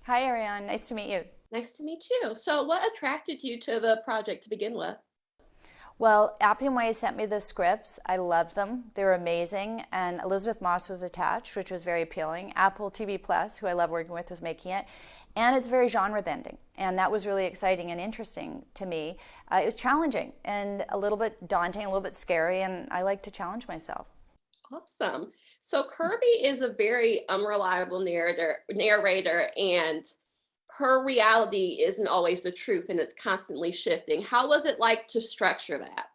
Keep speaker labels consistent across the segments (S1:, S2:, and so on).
S1: Hi, Ariane. Nice to meet you.
S2: Nice to meet you. So, what attracted you to the project to begin with?
S1: Well, Appian Way sent me the scripts. I love them. They were amazing. And Elisabeth Moss was attached, which was very appealing. Apple TV Plus, who I love working with, was making it. And it's very genre bending. And that was really exciting and interesting to me. It was challenging and a little bit daunting, a little bit scary. And I like to challenge myself.
S2: Awesome. So, Kirby is a very unreliable narrator, and her reality isn't always the truth, and it's constantly shifting. How was it like to structure that?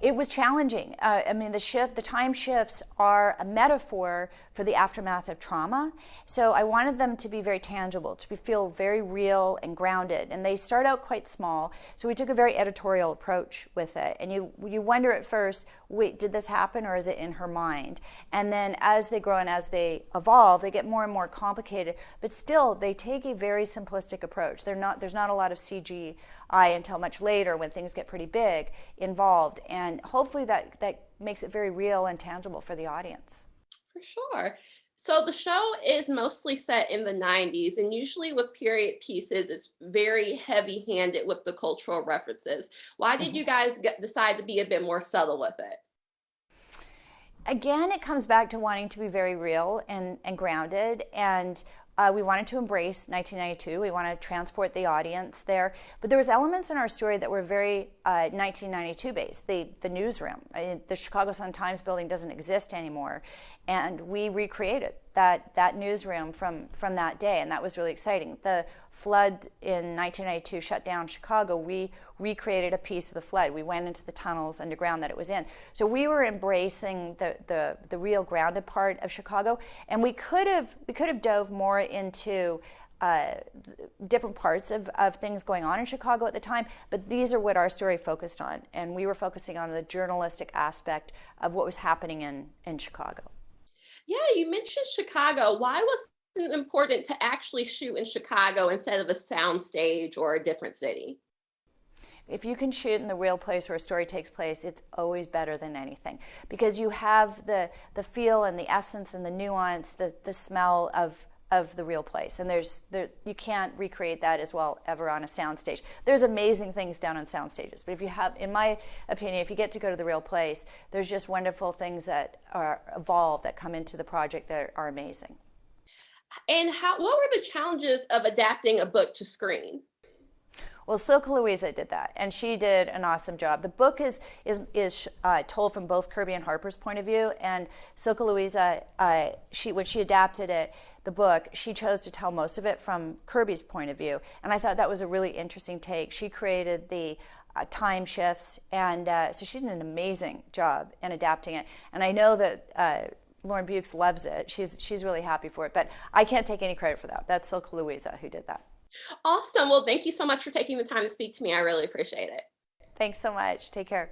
S1: It was challenging. The time shifts are a metaphor for the aftermath of trauma. So I wanted them to be very tangible, feel very real and grounded. And they start out quite small. So we took a very editorial approach with it. And you wonder at first, wait, did this happen or is it in her mind? And then as they grow and as they evolve, they get more and more complicated. But still, they take a very simplistic approach. There's not a lot of CGI until much later when things get pretty big involved. And hopefully that makes it very real and tangible for the audience.
S2: For sure. So, the show is mostly set in the 90s, and usually with period pieces, it's very heavy handed with the cultural references. Why did
S1: Mhm.
S2: you guys decide to be a bit more subtle with it?
S1: Again, it comes back to wanting to be very real and grounded. And we wanted to embrace 1992. We wanted to transport the audience there. But there was elements in our story that were very 1992 based. The newsroom, the Chicago Sun-Times building doesn't exist anymore. And we recreated that newsroom from that day, and that was really exciting. The flood in 1992 shut down Chicago. We recreated a piece of the flood. We went into the tunnels underground that it was in. So we were embracing the real grounded part of Chicago, and we could have dove more into different parts of things going on in Chicago at the time, but these are what our story focused on, and we were focusing on the journalistic aspect of what was happening in Chicago.
S2: Yeah, you mentioned Chicago. Why was it important to actually shoot in Chicago instead of a soundstage or a different city?
S1: If you can shoot in the real place where a story takes place, it's always better than anything because you have the feel and the essence and the nuance, the smell of the real place. And you can't recreate that as well ever on a soundstage. There's amazing things done on sound stages, but if you have, in my opinion, if you get to go to the real place, there's just wonderful things that are evolved that come into the project that are amazing.
S2: And what were the challenges of adapting a book to screen?
S1: Well, Silke Louisa did that, and she did an awesome job. The book is told from both Kirby and Harper's point of view, and Silke Louisa, when she adapted it, the book, she chose to tell most of it from Kirby's point of view, and I thought that was a really interesting take. She created the time shifts, and so she did an amazing job in adapting it. And I know that Lauren Beukes loves it. She's really happy for it, but I can't take any credit for that. That's Silke Louisa who did that.
S2: Awesome. Well, thank you so much for taking the time to speak to me. I really appreciate it.
S1: Thanks so much. Take care.